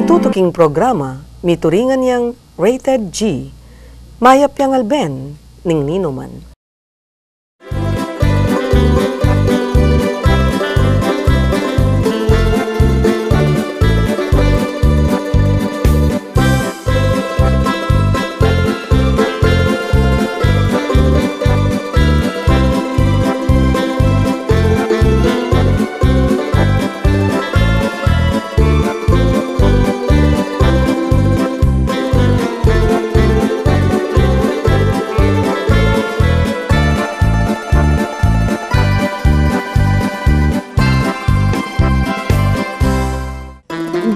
Tutuking programa, mituringan yang Rated G, mayap yang alben, ning ninuman.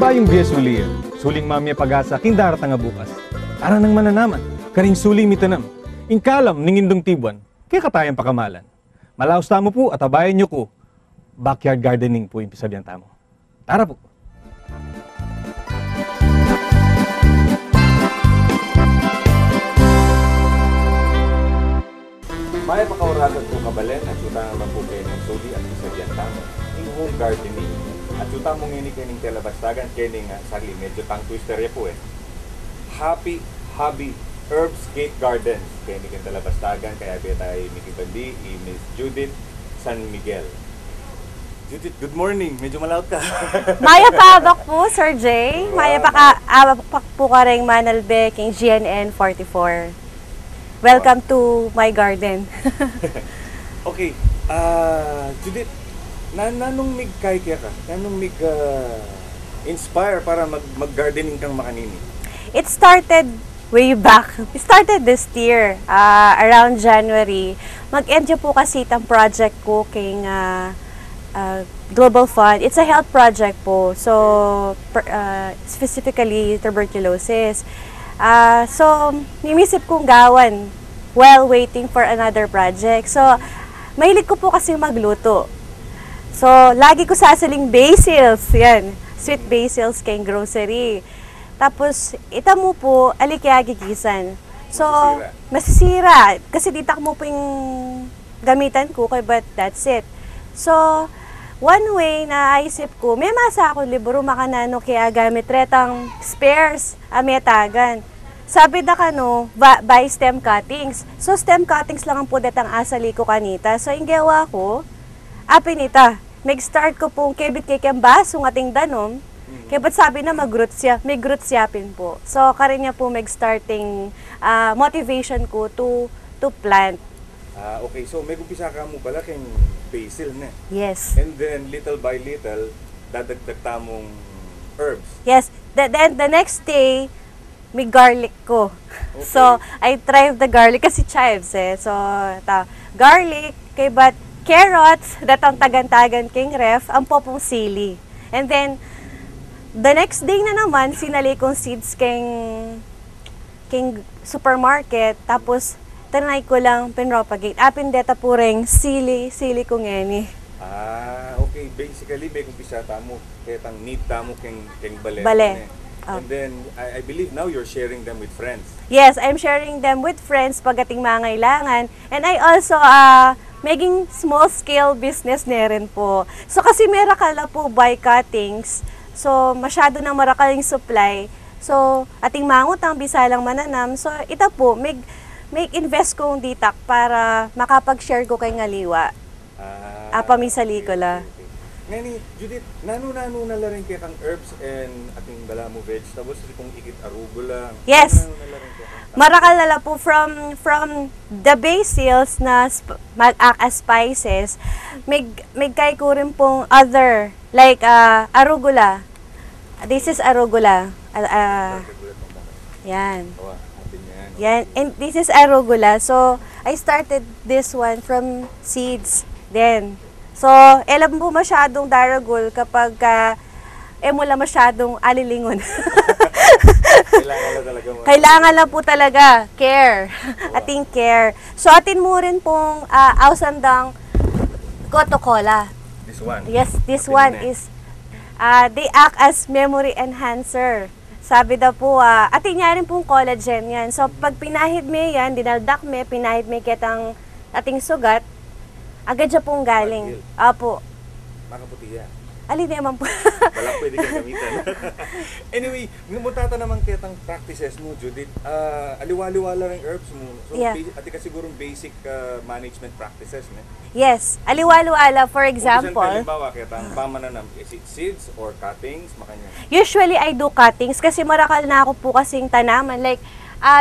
Bayong biya suling mamya pag-asa, kindara nga bukas. Ara nang mananaman, karing suling mitanam. Inkalam, ningindong tibuan, kaya katayang pakamalan. Malaos tamo po at abayan nyo ko. Backyard gardening po yung pisabihan tamo. Tara po. Maya pakauragan po kabalen at suta naman po kayo ng suli at pisabihan tamo. Yung home gardening. At suta mong ini kaning telebastagan kaning sarili medyo tang twister ya po Happy Hobby Herbs Gate Gardens kaning telebastagan kaya biya tayo mikibandi Miss Judith San Miguel. Judith, good morning. Medyo malaot ka. Maya pa po, Sir Jay. Maya pa po ka rin Manalbe king GNN 44. Welcome to my garden. Okay, Judith, nanong mig kaya ka? Nanong mig inspire para mag-gardening kang makanini? It started way back. It started this year, around January. Mag-end po kasi itang project ko king Global Fund. It's a health project po. So, specifically tuberculosis. So, nimisip kong gawan while waiting for another project. So, mahilig ko po kasi magluto. So, lagi ko sasaling basils. Yan. Sweet basils kayong grocery. Tapos, ita mo po, alikyagigisan. So, masisira. Kasi dita mo po yung gamitan ko, but that's it. So, one way na aisip ko, may masa ako libro makanano kaya gamit retang spares, ametagan. Sabi da kano, by stem cuttings. So, stem cuttings lang ang po datang asali ko kanita. So, yung gawa ko, apinita, nag-start ko pong kebit kay kang baso ng ating danom, kaya ba't sabi na may growth siyapin po. So, karin niya po mag-starting motivation ko to plant. Okay, so may kumpisa ka mo pala kayong basil na. Yes. And then, little by little, dadagdag tamong herbs. Yes. Then, the next day, may garlic ko. Okay. So, I tried the garlic kasi chives So, garlic, kay ba't carrots, datang tagan-tagan king ref, ang popong sili. And then, the next day na naman, sinali kong seeds king supermarket, tapos, tanay ko lang pinropagate. Apin deta po rin, sili kong eni. Okay. Basically, may kumpisa tamo, kaya tang need tamo king balen. Bale. And then, I believe now you're sharing them with friends. Yes, I'm sharing them with friends pagating mangailangan. And I also, making small-scale business na rin po. So, kasi merakala po by cuttings. So, masyado nang marakaling supply. So, ating mangot ang bisalang mananam. So, ito po, make invest kong ditak para makapag-share ko kay ngaliwa. Pamisali ko la. Ngani, Judith, nano-nano na rin kaya kang herbs and ating balamo vegetables, kung ikit arugula. Yes. Marakal na po from the basils na mag-act as spices, may kay ko rin pong other, like arugula. This is arugula. Yan. Yan. And this is arugula. So, I started this one from seeds. Then, so, elam po masyadong daragul kapag mula masyadong alilingon. Kailangan lang po talaga care. Ating care. So, atin mo rin pong ausandang Coca-Cola. This one? Yes, this one is, they act as memory enhancer. Sabi daw po, atin niya rin pong collagen yan. So, pag pinahid me yan, dinaldak me, pinahid me kitang ating sugat, agad siya pong galing. Apo. Makaputi yan. Alin naman po. Walang pwede kang gamitan. Anyway, mutata naman kitang practices mo, Judith. Aliwa-liwala ring herbs mo. So, Yeah. ati ka sigurong basic management practices, ne? Yes, aliwa-luala, for Kung example. halimbawa, kitang pamananam, is it seeds or cuttings? Makanya. Usually, I do cuttings kasi marakal na ako po kasing tanaman. Like,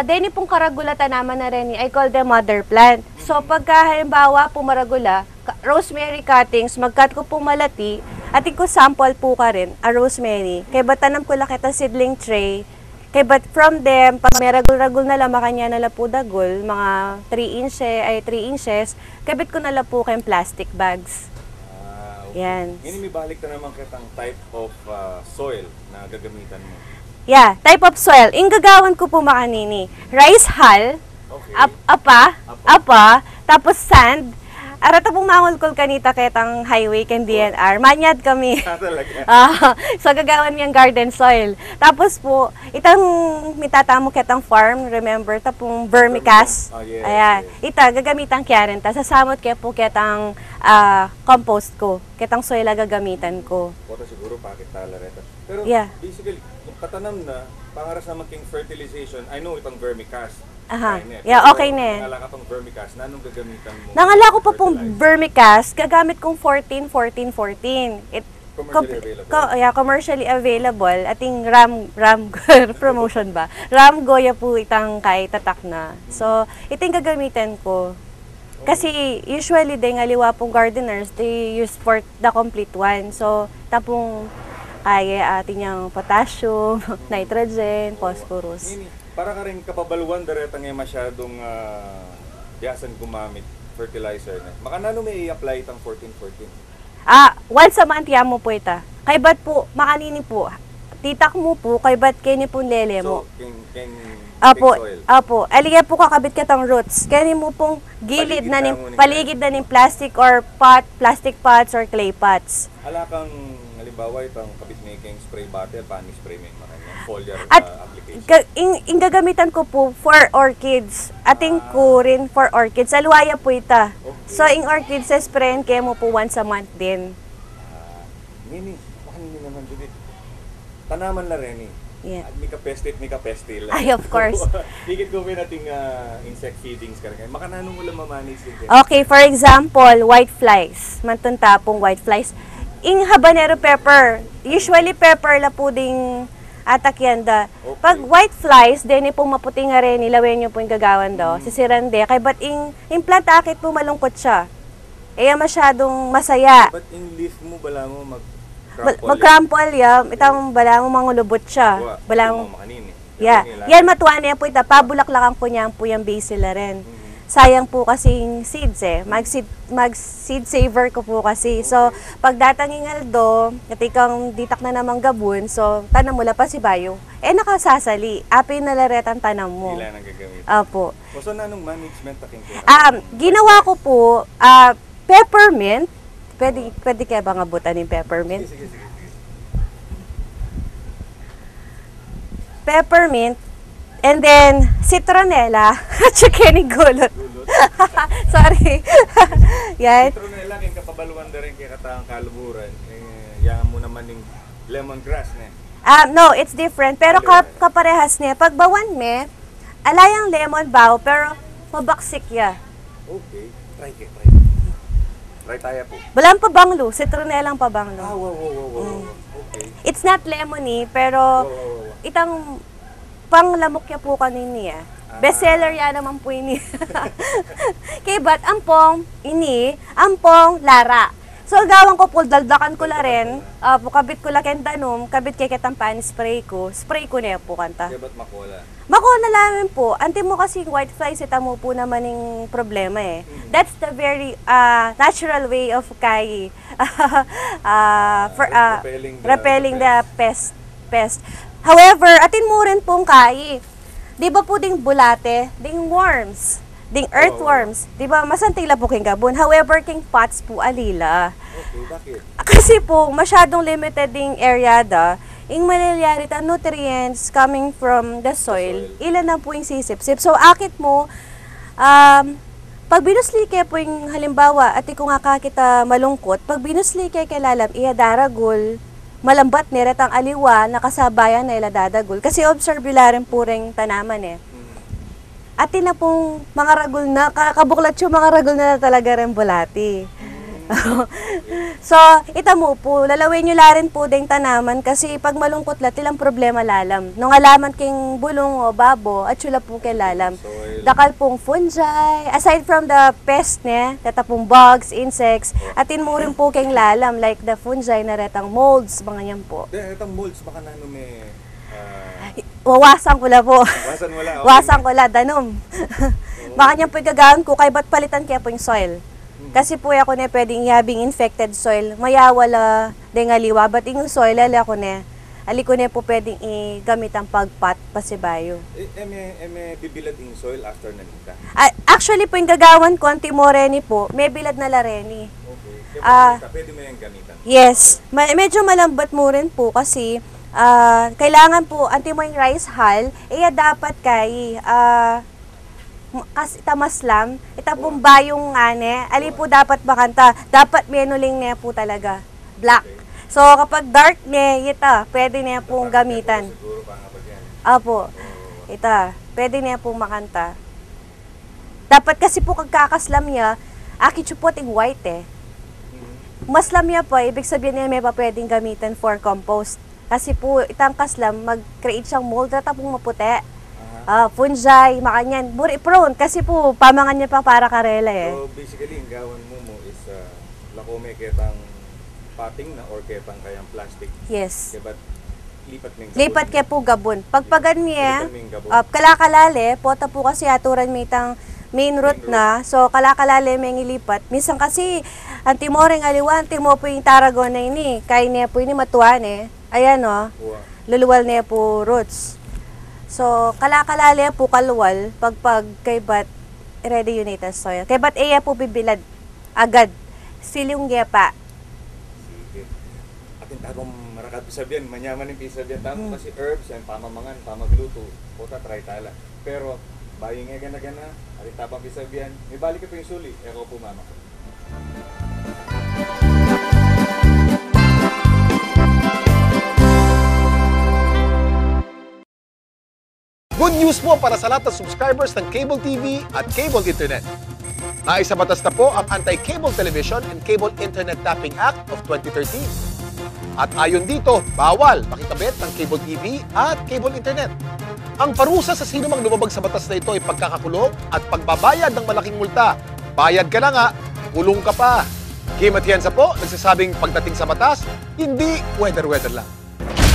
deni pong karagula tanaman na rin, I call them mother plant. So, pagka halimbawa po maragula, rosemary cuttings, mag-cut ko po malati, ating ko sample po ka rin, rosemary. Kaya ba tanam ko lang kita seedling tray, kaya but from them, pag may ragul-ragul na lang, makanya na lang po dagol, mga 3 inches, kabit ko na lang po kayong plastic bags. Okay. Yan. Ngayon, may balik na naman kitang type of soil na gagamitan mo. Yeah, type of soil. Yung gagawan ko po makanini, rice hull, Okay. apa, tapos sand. Arata pong mangulkol kanita ketang highway ken DNR. Manyad kami. Talaga. So gagawan niyang garden soil. Tapos po, itang mitatamo ketang farm, remember, tapong vermicast. Oh, yes, Ayan. yes. Ita, gagamitan kya rin ta. Sasamot kaya po ketang compost ko. Ketang soil na gagamitan ko. Wata siguro pakit tala reta. Pero Yeah. basically, kung tatanam na, pangaras naman king fertilization, I know itong vermicast. Aha. Fine, eh. Yeah, Pero okay na eh. Nangala ka tong vermicast, na anong gagamitan mo? Nangala ko pa pong fertilizer? vermicast, gagamit kong 14-14-14. Commercially available. Commercially available. Ating Ram promotion ba? Ram Goya po itang kay tatak na. So, iting gagamitan ko. Kasi usually din aliwa pong gardeners, they use for the complete one. So, tapong kaya ating yung potassium, nitrogen, phosphorus. Nini, para ka rin kapabaluan, dareta ngayon masyadong biyasan gumamit fertilizer na. Maka nano may i-apply itang 14-14? Once a month mo po ita. Kay ba't po, makanini po, titak mo po, kay ba't kini po lele mo. So, king Apo, soil. apo. Aliya po kakabit katang roots. Kani mo pong gilid Paligid na ning plastic or plastic pots or clay pots. Ala kang, halimbawa, itong kabit making spray bottle, paano spray mo yung foliar At application? Ang gagamitan ko po for orchids. Ating ko rin for orchids. Aluaya po ita. Okay. So, in orchids, sa sprayin kaya mo po once a month din. Nini, makanini naman, Judith. Tanaman na rin eh. Yeah. At mika pestil. Ay, of course. Higit gawin nating insect feedings ka rin. Makananong mo lang mamanage din. Okay, for example, white flies. Mantunta pong white flies. In habanero pepper, usually pepper la po ding atakyanda. Okay. Pag white flies, deni pong maputi nga rin, ilawen nyo po yung gagawan do. Sisiran de. Kay ba't in plant akit po malungkot siya. Iya masyadong masaya. But in leaf mo, bala mo Mag-crumple ya, itang bala mo mangulubot siya. Bala mo. makanini. Yeah. Yan matuwa niya po ita. Pabulaklakan po niya po yung basil na rin. Sayang po kasing seeds eh. Mag-seed saver ko po kasi. So, pag datanging aldo, katikang ditak na namang gabon, so, tanam mo pa si Bayo. Nakasasali. Api na laretang tanam mo. Ilan ang gagamit. Apo. So, na anong management aking Ginawa ko po, peppermint. Pwede kaya bang abutan yung peppermint? Sige. Peppermint, and then citronella, at saka ni gulot. Sorry. Yan. Citronella, kaya kapabaluan na rin kaya katang kaluburan. Yan mo naman yung lemongrass na. No, it's different. Pero kaparehas niya. Pag bawan me, alayang lemon bao, pero mabaksik ya. Okay. Try. Try tayo po. Balang pabanglo, citronellang pabanglo. Wow. Okay. It's not lemony, pero Wow. itang panglamok ya po kanini ya. Bestseller ya naman po ini. Kay bat ampong lara. So gawang ko po, daldakan ko la rin. Kabit ko la ken tanong, kabit kay ketang pan spray ko na po kanta. Kaya ba't makola? Makuha namin po. Anti mo kasi white flies, ita mo po naman yung problema eh. That's the very natural way of repelling the pest. However, atin mo rin pong di ba po ding bulate, ding worms, ding earthworms, di ba masantila po king gabon. However, king pots po alila. Okay, bakit? Kasi po, masyadong limited ding area yung malalyari nutrients coming from the soil, ilan na po yung sisip-sip. So, akit mo, Pag binuslike po yung halimbawa, ati ko nga kakita malungkot, pag binuslike kay lalam, iya daragol, malambat ni retang aliwa, nakasabayan na ila dadagol. Kasi observularin po rin tanaman eh. Ati na pong mga ragol na, kakabuklat yung mga ragol na talaga rin bulati. So, ita mo po, lalawin nyo larin po ding tanaman kasi pag malungkot la, tilang problema lalam. Nung alaman king bulong o babo, at sula po kay lalam. Dakal pong fungi, aside from the pest ne, tata pong bugs, insects, atin mo rin po kay lalam, like the fungi na retang molds, mga yan po. Itang molds, baka na may... Wawasan ko la po. Wasan wala. Okay. Wasan ko la, danom. Baka niyan po gagawin ko, kay ba't palitan kaya po yung soil. Kasi po ako na pwedeng ihabing infected soil, mayawala dengaliwa, but yung soil, ako na, ali ko na po pwedeng igamit ang pagpat pasibayo. May bibilad yung soil after nanita? Actually po yung gagawan ko, anti-moreni po, may bilad na lareni. Okay. Kaya pwede mo yung gamitan? Yes. Medyo malambat mo rin po kasi kailangan po, anti mo yung rice hull, dapat kay... kasi tamaslam, itapong bayong ane, ali po dapat bakanta, dapat menuling niya po talaga, black. So kapag dark niya, ita, pwede niya pong gamitan. Apo, ita, pwede niya pong makanta. Dapat kasi po kagkakaslam niya, akichupoting white eh. Maslam niya po, ibig sabihin niya may pa pwedeng gamitan for compost. Kasi po, itang kaslam, mag-create siyang mold, at pong maputi. Fungi, makanyan, buri prone kasi po pamangan niya pa para karela eh. So basically, ang gawan mo is lakome ketang pating na or ketang kayang plastic. Yes. Kaya ba't lipat ng gabon? Lipat kaya po gabon. Pagpagan niya, kalakalale, pota po kasi aturan may tang main root na, so kalakalale may ngilipat. Minsan kasi, antimoreng aliwan, antimo po yung taragon na ini, kaya niya po ini matuan eh. Ayan o, luluwal niya po roots. So, kalakalali po kalwal, pagpag kay bat, ready unit as soil. Kay bat iya po bibilad, agad. Silyong gepa. Sige. Atin tagong marakat pisabihan, manyaman yung pisabihan. Tamo kasi herbs, and pamamangan, pamagluto, puta, try tala. Pero, bayo nga gana-gana, atin tapang pisabihan, may balik ka po yung suli, eko po mama. Good news po para sa lahat ng subscribers ng Cable TV at Cable Internet. Naisa batas na po ang Anti-Cable Television and Cable Internet Tapping Act of 2013. At ayon dito, bawal makikabit ng Cable TV at Cable Internet. Ang parusa sa sino mang lumabag sa batas na ito ay pagkakakulong at pagbabayad ng malaking multa. Bayad ka na nga, kulong ka pa. Kim Atienza po, nagsasabing pagdating sa batas, hindi weather-weather lang.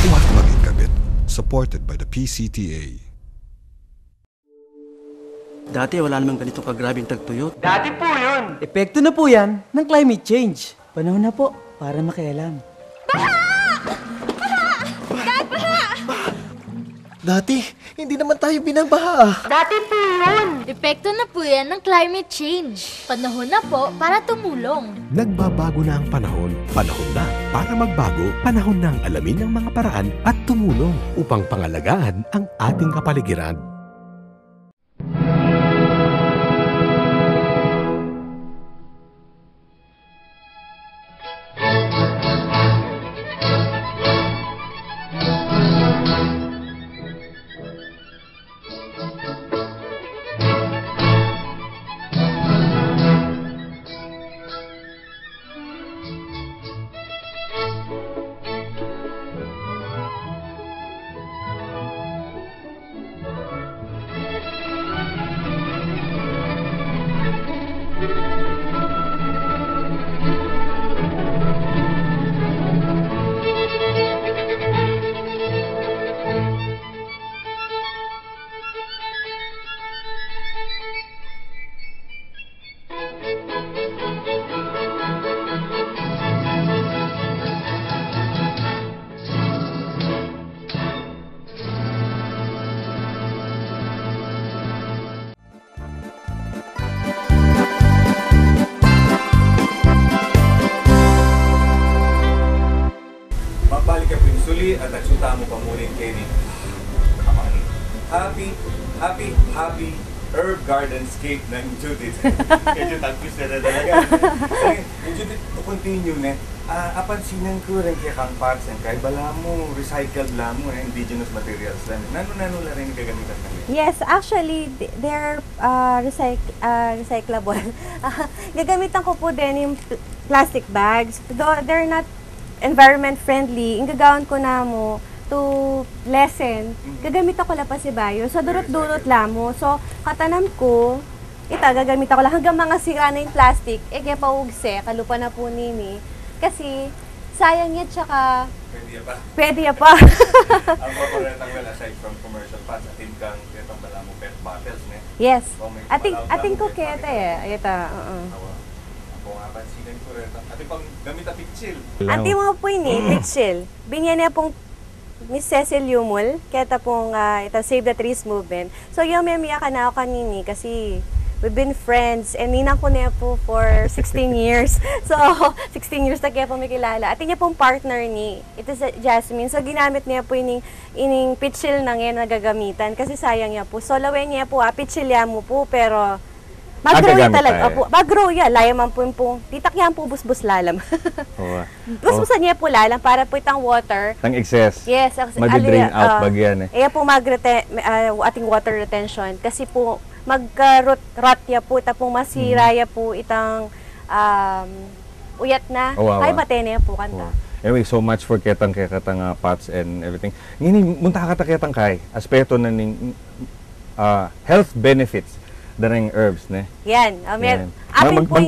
Huwag maging kabit. Supported by the PCTA. Dati wala namang ganitong kagrabing tagtuyot. Dati po yun! Epekto na po yan ng climate change. Panahon na po para makialam. Dati, hindi naman tayo binabaha. Dati po yun! Epekto na po yan ng climate change. Panahon na po para tumulong. Nagbabago na ang panahon. Panahon na para magbago. Panahon na ang alamin ang mga paraan at tumulong upang pangalagaan ang ating kapaligiran. At nagsuta mo pa muli kay ni Happy herb gardenscape ng Judith. Medyo tag-twister na talaga. Yung Judith, to continue na, apansinan ko rin kaya kang parts and kay bala mo, recycled lang mo, indigenous materials lang. Nano lang rin gagamitan kami? Yes, actually, they're recyclable. Gagamitan ko po din yung plastic bags. Though they're not environment friendly, ingagawan ko na mo to lessen, gagamitan ko lang pa si Bayo. So, durot-durot lang mo. So, katanam ko, gagamitan ko lang hanggang mga sira na yung plastic, kaya paugse, kalupa na po nini. Kasi, sayang yan, tsaka... Pwede ya pa. Ang paparetang well, aside from commercial pots, atin kang ketang bala mo pet bottles, ne? Yes. Ating ko kete ayata, Ako nga pansinan ko rin. Ating pang gamit pitchil. Ating mga po ini, pitchil. Binyan niya pong Miss Cecil Yumul, kaya pong ito Save the Trees movement. So yung memiya ka na ako kanini kasi we've been friends and ninang ko niya po for 16 years. So 16 years na kaya po may kilala. At niya pong partner ni, ito si Jasmine. So ginamit niya po ining pitchil na ngayon na gagamitan kasi sayang niya po. So lawin niya po, pitchil ya mo po pero mag-grow ya talaga. Mag-grow ya. Laya man po yung pong, titak yan po busbus lalam. Busbusan niya po lalam para po itang water. Tang excess. Yes. Madi-drain out bagyan Iya po ating water retention. Kasi po, mag-rot ya po, tapong masira ya po itang uyat na. Ay, matene ya po kanta. Anyway, so much for ketang pots and everything. Ngini, munta ka ketang kay, aspeto na ning health benefits darang herbs, ne? Yan.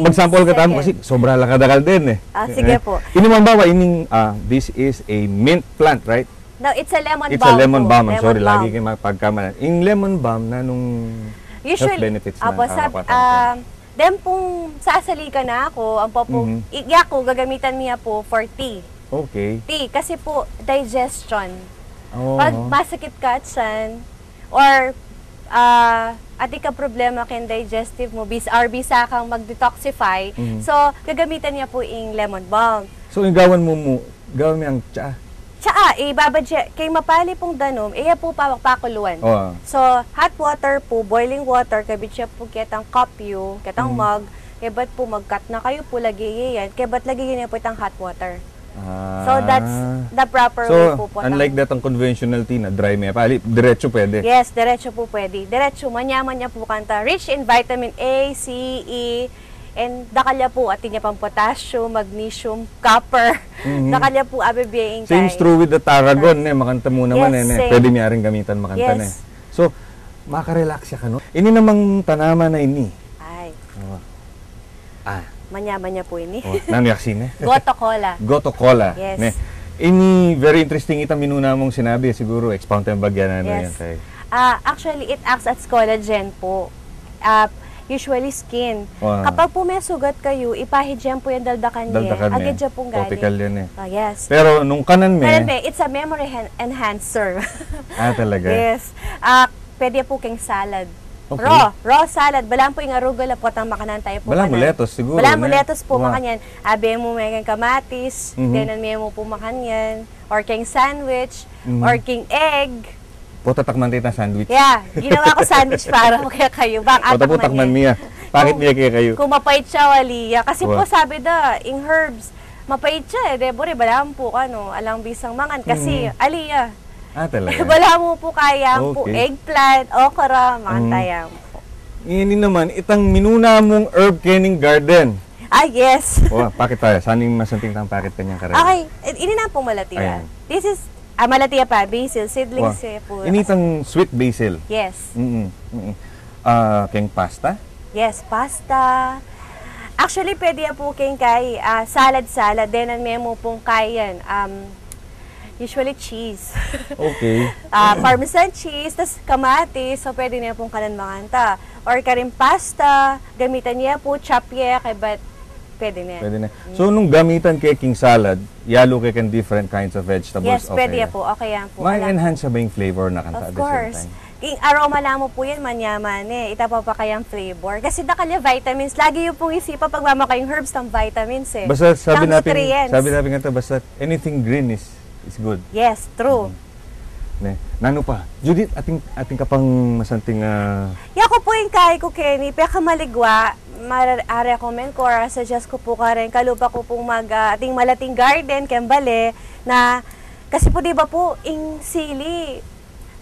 Mag-sample ka tamo kasi sobra lang kadakal din, eh. Sige po. Inimambawa, this is a mint plant, right? No, it's a lemon balm. It's a lemon balm. I'm sorry, lagi kayo mapagkamalan. Yung lemon balm na nung health benefits na kakapatan. Then pong sasali ka na ako, ang po ko, gagamitan niya po for tea. Okay. Tea, kasi po, digestion. Pag masakit ka at siyan, or ati ka problema kin digestive mo, bisa kang mag-detoxify, so gagamitan niya po yung lemon balm. So, gawin mo ang tsaa? Tsaa, ibabadya, kay mapali pong danom, iya po pakuluan. So, hot water po, boiling water, kabit siya po ketang cup yu, ketang mug, kaya ba't po mag-cut na kayo po, lagi yan, kaya ba't lagi niya po itang hot water. So, that's the proper way po po. Unlike that ang conventional tea na dry may pali, diretso pwede? Yes, diretso po pwede. Diretso, manyaman niya po kanta. Rich in vitamin A, C, E, and dakalya po, atin niya pang potassium, magnesium, copper. Dakalya po, ababiyain kay. Seems true with the tarragon, makanta mo naman, pwede niya rin gamitan makanta na. So, makarelax siya ka, no? Ini namang tanaman na ini. Ay. Manyaman niya po ini. Nangyaksin, eh? Goto cola. Goto cola. Yes. Ne? Ini, very interesting itang minuna mong sinabi. Siguro, expound tayo bagyan na yan kay. Actually, it acts as collagen po. Usually skin. Kapag po may sugat kayo, ipahidyan po yung daldakan niya. Agad dyan pong galing. Topical yan, eh. Yes. Pero nung kanan it's a memory enhancer. Talaga? Yes. Pwede po keng salad. Okay. Raw salad. Balaan po yung arugula po ang makanan tayo po. Balaan mo lettuce siguro. Balaan mo lettuce po makanyan. Abe mo may kamatis, ganan mo po makanyan. Or keng sandwich, or keng egg. Potatakman tayo ng sandwich. Yeah, ginawa ko sandwich para kaya kayo. Potatakman niya. Bakit niya kaya kayo? Kung mapait siya, waliya. Kasi po sabi yung herbs, mapait siya. Debore, balaan po alang bisang mangan. Kasi aliya. Talaga? Wala mo po kaya po eggplant, okra, makantayang po. Ini naman, itang minuna mong herb canning garden. Yes. Pakit tayo. Saan yung masunting tang pakit kanyang karami? Okay, ini na po malatiya. This is, malatiya pa, basil, seedlings po. Ini itang sweet basil. Yes. Keng pasta? Yes, pasta. Actually, pwede po keng kay salad. Then, ang memo pong kayan. Usually cheese. Okay. Parmesan cheese, tas kamatis, so pwede niya pong kanan makanta. Or karin pasta, gamitan niya po, chapye, kay ba't pwede niya. Pwede na. So, nung gamitan kay king salad, yalo kay different kinds of vegetables. Yes, pwede po. Okay yan po. May enhance ba yung flavor na kanta at the same time? Yung aroma lang mo po yan, manyaman Itapa pa kayang flavor. Kasi dakalya vitamins. Lagi yung pong isipa pag mamakayong herbs ng vitamins Basta sabi natin nga basta anything green is good. Yes, true. Ne, nano pa. Judith, ating kapang masanting Yako po yung kay ko, Kenny. Peka maligwa, ma-recommend ko or suggest ko po ka rin. Kalupa ko pong ating malating garden, kembale, na, kasi po diba po, ing sili,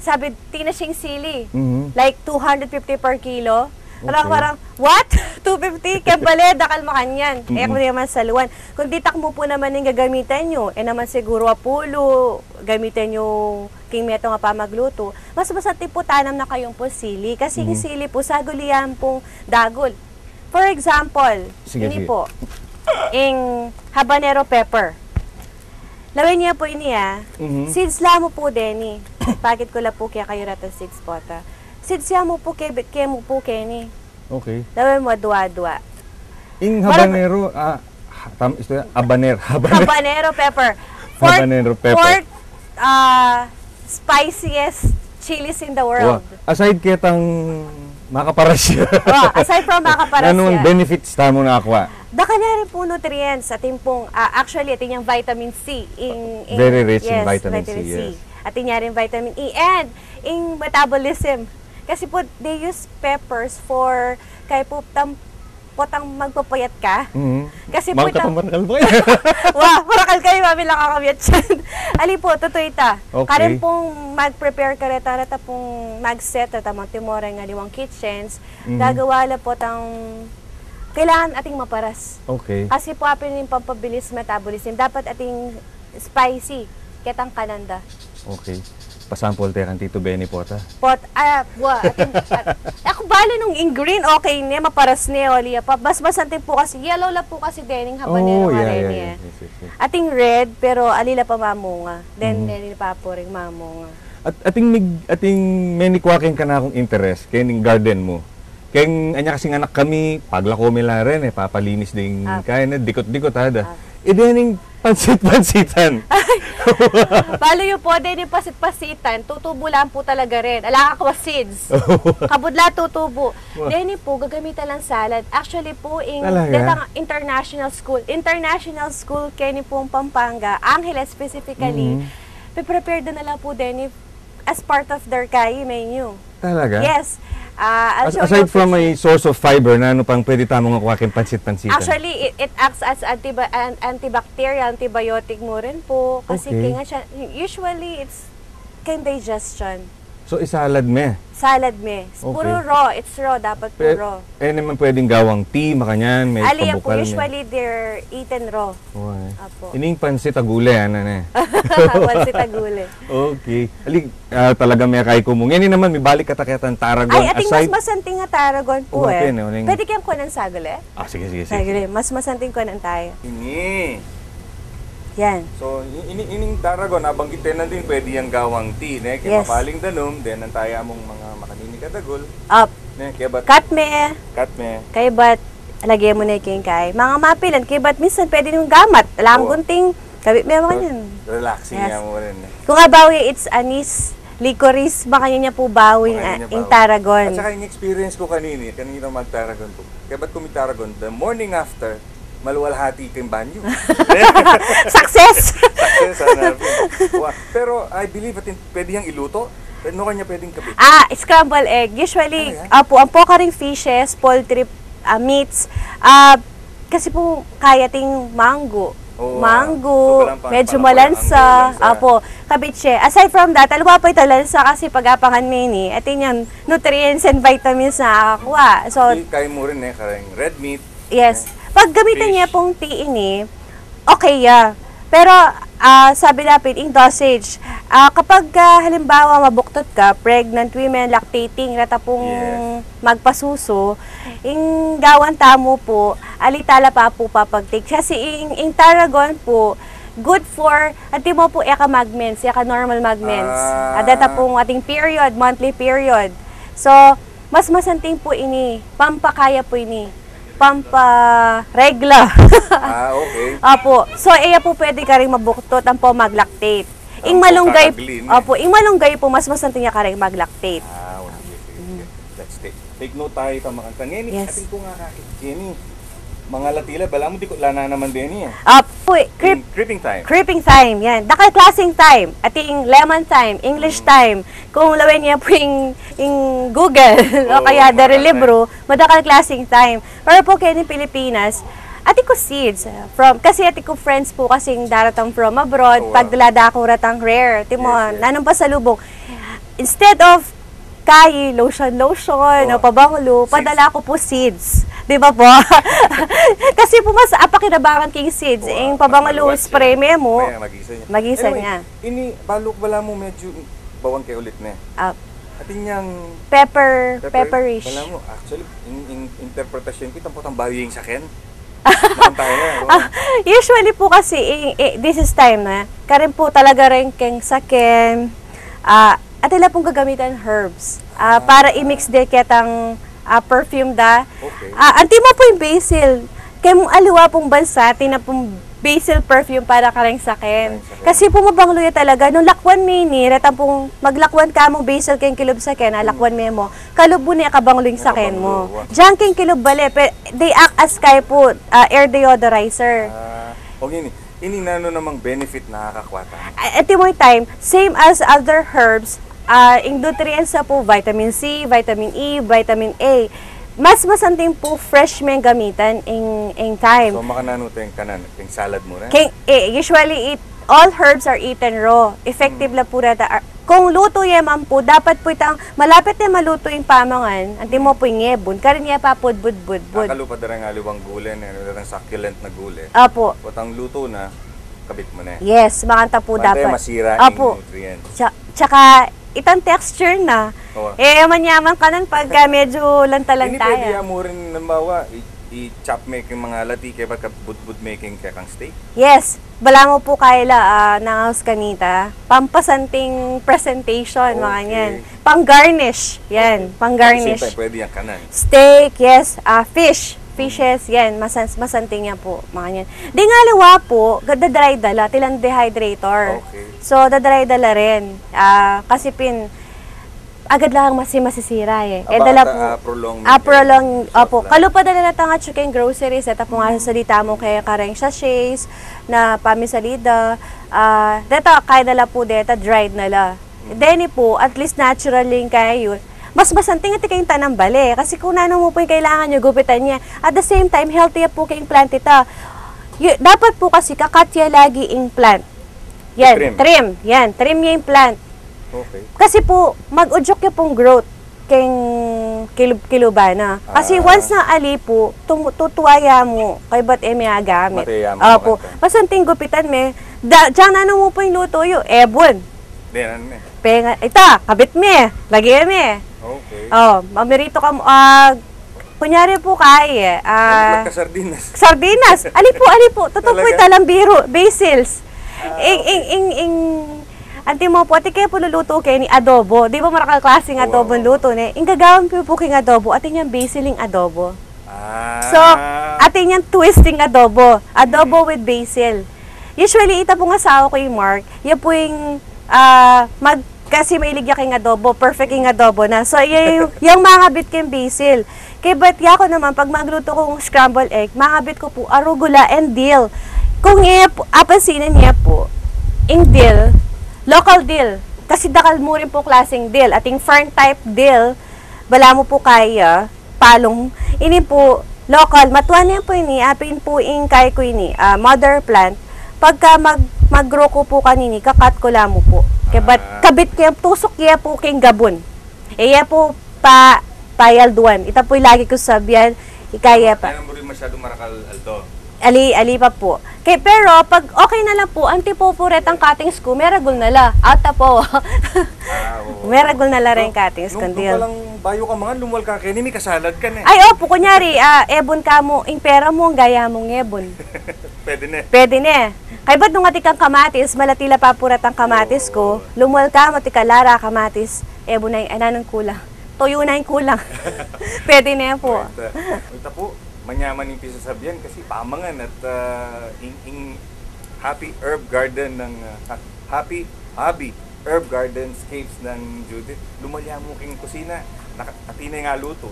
sabi, tinasing sili, like 250 per kilo. Parang, what? 250? Kembale, dakal makanyan. Eh, kung naman sa luwan. Kung ditak mo po naman yung gagamitan nyo, naman siguro apulo, gamitin yung king meto nga pa magluto, mas masati po tanam na kayong po sili. Kasi yung sili po, sa gulian pong dagol. For example, ini po, yung habanero pepper. Lawin niya po ini seeds la mo po din Pagit ko la po kaya kayo rata seeds po ta. Seeds ya mo po kaya mo po Kenny. Okay. Lawin mo dua-dua. Yung habanero, habanero pepper. Habanero pepper. Fourth spiciest chilies in the world. Aside kitang makaparasya. Aside from makaparasya. Anong benefits tamo na aqua? Daka na rin po nutrients. Ating pong, actually, ating yung vitamin C. Very rich in vitamin C, yes. Ating rin vitamin E. And in metabolism. Kasi po, they use peppers for, kaya po, potang magpapayat ka. Kasi po, marakal ba marakal kayo, mami lang kakabiyat siya. Ali po, totoo ita. Okay. Karen pong mag-prepare ka reta pong mag-set, reta mga timore nga liwang kitchens, gagawala po kailangan ating maparas. Okay. Kasi po, apin yung pampabilis metabolism, dapat ating spicy, ketang kananda. Okay. Pasample tayo kan Tito Benny po ta. Ako balo nung in green, okay niya, maparas niya, Olia pa. Basbasantin po kasi, yellow la po kasi dening habanero yes. Ating red, pero alila pa mamunga. Then, pa po rin mamunga. At ating many kwaking ka na akong interest, kaning garden mo. Kaya anya kasing anak kami, paglako mila rin papalinis din kaya na, dikot-dikot hada. Dening pansit-pansitan. Balo yung po, dening pasit-pasitan, tutubo lang po talaga rin. Alaka ko seeds. Kabudla tutubo. Dening po, gagamitan lang salad. Actually po, international school, kaya po Pampanga, Angeles specifically, prepare na lang po dening as part of their kaya menu. Talaga? Yes. Aside from a source of fiber, na ano pang pwede tamang akuakin pansit-pansitan? Actually, it acts as antibacterial, antibiotic mo rin po. Kasi kaya siya, usually, it's digestion. So, isalad me? Salad me. Puro raw. It's raw. Dapat puro raw. Naman pwedeng gawang tea, makanyan, may pabukal po, niya. usually, they're eaten raw. Apo. Ining pansit agule, ano na? Pansit agule. Okay. Talaga may kay ko mo. Ngayon naman, may balik katakatan Tarragon. Ay, ating mas masanting nga Tarragon po Pwede kayang kunan sagule? Sige. Sagule. Mas masanting kunan tayo. Ini. Yan. So, ining Tarragon, nabanggit na din, pwede yung gawang tea. Kaya mapaling danom, then ang taya mong mga makanini kadagol. Katme. Kaya ba't, lagyan mo na yung kay. Mga mapilan, kaya ba't minsan pwede nyung gamat. Alam gunting, kabit may mga yan. Relaxing nga mo rin. Kung nga bawi, it's anise, licorice, baka niya po bawing yung Tarragon. At saka yung experience ko kanina mag-Tarragon po. Kaya ba't kumi Tarragon, the morning after, maluwalhati kayong banyo. Success! Pero I believe pwede yung iluto. Ano kanya pwedeng kabit? Scramble egg. Usually, ang poka ring fishes, poultry meats, kasi po kaya ting mango. Medyo malansa. Kabit siya. Aside from that, alam pa ito lansa kasi pag-apangan mini, ito yung nutrients and vitamins na akakuha. So, kaya mo rin karang red meat. Yes. Pag gamitin niya pong tea ini, okay Pero, sabi natin, in dosage, kapag halimbawa mabuktot ka, pregnant women, lactating, rata pong magpasuso, yung gawan tamo po, alitala pa po papagtik. Kasi yung Tarragon po, good for, ati mo po eka-magments, eka-normal magments. Data pong ating period, monthly period. So, mas masanting po ini, pampakaya po ini. Pampa-regla. Okay. So, iya po pwede ka rin mabuktot ang po mag-lactate. Ing malunggay po, mas masanting niya ka rin mag-lactate. Let's take note tayo ka makanta. Ngayon, ating po nga Jenny. mga latila, bala mo di ko lana naman din niya. Creeping time. Creeping time, yan. Dakal klaseng time. Ating lemon time, English time. Kung lawin niya po yung Google o kaya dari libro, madakal klaseng time. Pero po kayo ng Pilipinas, ati ko seeds. Kasi ati ko friends po kasing daratang from abroad, pagdalada ko ratang rare. Timo, nanong pasalubong. Instead of lotion, o pabanglo, padala ko po seeds. Di ba po? Kasi po mas apakinabangan king seeds. Yung pabangalo spray mo, magisa niya. Ini, balok bala mo medyo bawang kay ulit na. Ating niyang pepperish. Bala mo, actually, in interpretation kita po tang bawi yung sakin. Usually po kasi, this is time na, karin po talaga rin keng sakin, at ila pong gagamitan herbs para i-mix din kitang perfume da. Anti mo po yung basil. Kaya mong aliwa pong bansa, tina pong basil perfume para kareng sakin. Kasi po mabangluya talaga. Nung lakwan mini, ratang pong maglakwan ka mong basil kayong kilob sakin, lakwan mo, kalubo niya kabangluing sakin mo. Diyan kayong kilob bale, they act as kay po air deodorizer. Ini nano namang benefit nakakakwata. At the time, same as other herbs, yung nutrients sa po, vitamin C, vitamin E, vitamin A. Mas masanting po fresh may gamitan in time. So makanano tayong kanan, yung salad mo rin? Usually, all herbs are eaten raw. Effective la po rata. Kung luto yaman po, dapat po itang malapit na maluto yung pamangan, anti mo po yung ngebon, karin niya pa po bud. Kakalupad na rin nga liwang gulay, na succulent na gulay. Apo. Patang luto na, kabit mo na. Yes, makanta po dapat. Masira yung nutrients. Tsaka, itang texture na. Yaman-yaman ka nun pagka medyo lanta-lantaya. Hindi pwede mo rin nambawa, i-chop making mga lati kaya baka bud making kaya kang steak? Yes. Bala mo po kaila ng kanita. Pampasanting presentation, mga yan. Pang-garnish. Yan, pang-garnish. Same time, pwede yung kanan. Steak, yes. Fish. Fishes, yan, masanting yan po, mga yan. Di nga liwa po, dadry dala, tilang dehydrator. So, dadry dala rin. Kasi agad lang masisira eh. Dala po, prolong, opo. Kalupa dala na tanga chicken groceries, ito po nga salita mo kaya kareng sachets, na pamisalida. Dito, kaya dala po dito, dried nala. Then po, at least natural lang kayo yun. Mas masanting at kayong tanang bali. Kasi kung nano mo po yung kailangan nyo, gupitan niya. At the same time, healthy po kayong plant ita. Dapat po kasi kakatya lagi yung plant. Yan, trim. Yan, trim niya yung plant. Kasi po, mag-udyok yung pong growth kayong kilubana. Kasi once na ali po, tutuwaya mo, kay ba't may agamit. Opo, masanting gupitan me. Diyan nano mo po yung luto yun, ebon. Ita, kabit me, lagi me. Mamirito ka mo, kunyari po kaya, sardinas. Ali po, totoo po italang biro, basils. Anti mo po, ati kaya po luluto kayo ni adobo. Di ba marakal klaseng adobo luto ne? Ingagawin po king adobo, atin yung basiling adobo. So, atin yung twisting adobo. Adobo with basil. Usually, ita po nga asawa ko yung Mark, yan po yung kasi may ligya king adobo, perfect king adobo na. So, yung mga bit king basil. Kaya ba't ko naman, pag magluto kong scrambled egg, mga bit ko po arugula and dill. Kung apansinin niya po, yung dill, local dill. Kasi dakal mo rin po klaseng dill. Ating fern type dill, bala mo po kaya, palong. Ini po, local, matuan niya po ini, apin po yung kaya ko ini, mother plant. Pagka mag-grow ko po kanini, kakat ko lang mo po. Kabit kaya, tusok kaya po kayong gabon. Iya po payalduan. Ita po lagi ko sabihan, ikaya pa. Kaya mo rin masyado marakal aldo. Ali pa po. Pero pag okay na lang po, antipopuret ang cuttings ko, meragul na la. Ata po. Meragul na la rin cuttings ko. Nung palang bayo ka mga, lumuwal ka kayo, may kasalad ka na. Ay, opo, kunyari, ebon ka mo, yung pera mo, ang gaya mong ebon. Pwede na. Kaya ba't nung atikang kamatis, malatila papurat ang kamatis ko, lumuwal ka, matikalara kamatis, ebon na yung ananong kulang. Tuyo na yung kulang. Pwede na po. Ito po, manyaman yung pisasabihan kasi pamangan at Happy Herb Garden ng Happy Hobby Herb Gardenscapes ng Judith. Lumalya mo king kusina, atinay nga luto.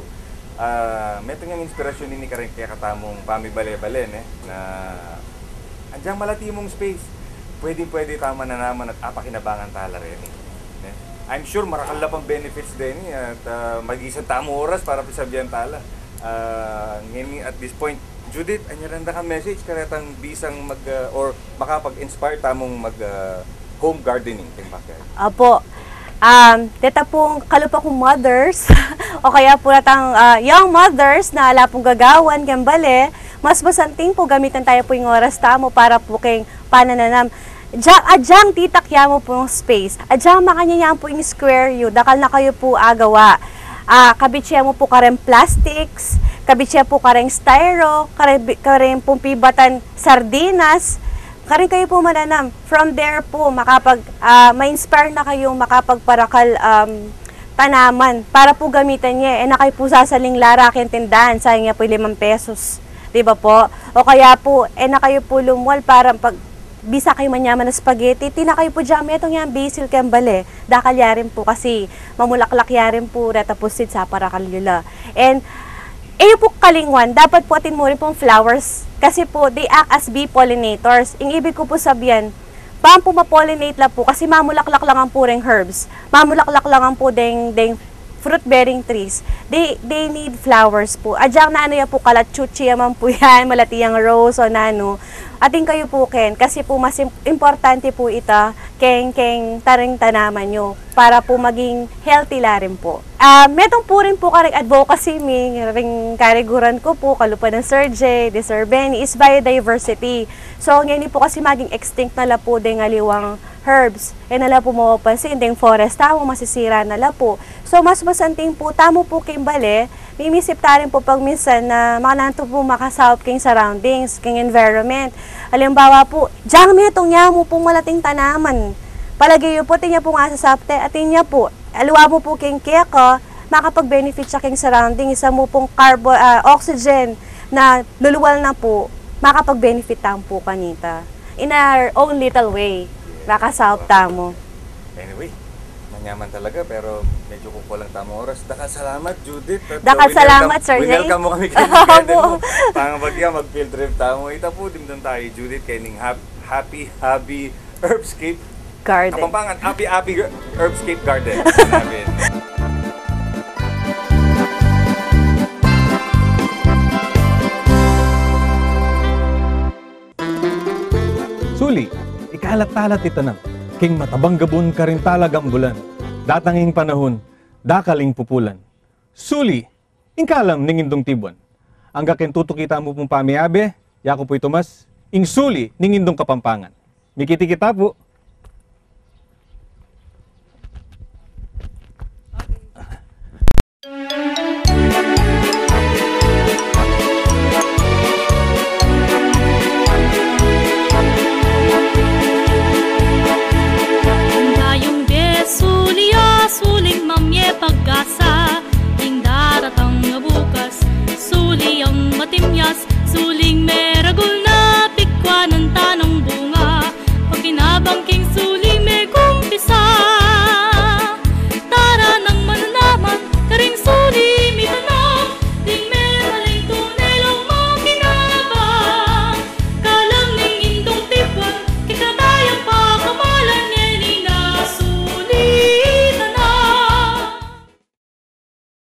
Meto nga inspirasyon ni karing kaya katamong pamibale-balen na andyang malatimong space. Pwede tama na naman at apakinabangan tala rin. I'm sure marakala pang benefits din at mag-isang tamong oras para pisabihan tala. Ngayon at this point, Judith, anyaranda ka message karetang bisang or makapag-inspire tamong home gardening ting bakay. Apo. Deta pong kalupa kong mothers o kaya po natang young mothers na ala pong gagawan kembale, mas masanting po gamitan tayo po yung oras tamo para po kayong panananam. Adyang titakya mo po yung space. Adyang makanyayaan po yung square yun. Dakal na kayo po agawa. Kabitsya mo po kareng plastics, kabitsya po kareng styro, kareng pumpibatan sardinas, kareng kayo po mananam. From there po, ma-inspire na kayong makapagparakal tanaman para po gamitan niya. Na kayo po sasaling larakin tindahan, sayang niya po 5 pesos. Diba po? O kaya po, na kayo po lumwal para bisa kayo manyaman na spaghetti, tinakay po dyan, itong yan, basil kembale. Dakal yarin po kasi mamulaklak yarin po retapusid sa parakalyula. And, po kalingwan, dapat po atin mo rin pong flowers kasi po, they act as bee pollinators. Ang ibig ko po sabihan, paano po ma-pollinate lang po kasi mamulaklak lang ang puring herbs. Mamulaklak lang ang po deng fruit-bearing trees, they need flowers po. Adyang na ano yan po, kalatsuchi yaman po yan, malatiyang rose o nano. Ating kayo po ken, kasi po mas importante po ita, keng taring tanaman nyo, para po maging healthy la rin po. Metong po rin po kareng advocacy ring kariguran ko po, kalupa ng Sir J, de Sir Benny, is biodiversity. So, ngayon po kasi maging extinct na la po ding aliwang herbs. Nala po mapapansin, ding forest tamo, masisira nala po. So, mas masanting po, tamo po kimbale, mimisip tarin po pag minsan na makananto po makasahop king surroundings, king environment. Halimbawa po, diyang metong niya mo pong malating tanaman. Palagay po, tinya po nga sa sapte, at tinya po, aluwa mo po king keka, makapag-benefit siya king surrounding, isa mo pong oxygen na luluwal na po, makapag-benefit tamo po kanita. In our own little way. Nakasahop tamo. Anyway, manyaman talaga pero medyo kukulang tamo oras. Dakal salamat, Judith. Dakal salamat, Sir Jay. Welcome mo kami kay mo. Pangabagya mag-field trip tamo. Ita po din doon tayo, Judith, kay ning Happy Herbscape Garden. Kapampangan, Happy Herbscape Garden. Namin. Suli, ikalat-talat itanam, king matabang gabon ka rin talagang bulan. Datanging panahon, dakaling pupulan. Suli, ingkalam ningindong tibuan. Ang gakin tutukita mo pong pamiabe, yako po'y Tomas, ing suli ningindong kapampangan. Mikiti kita po. Pag-asa, ting daratang bukas, suli ang matimyas, suling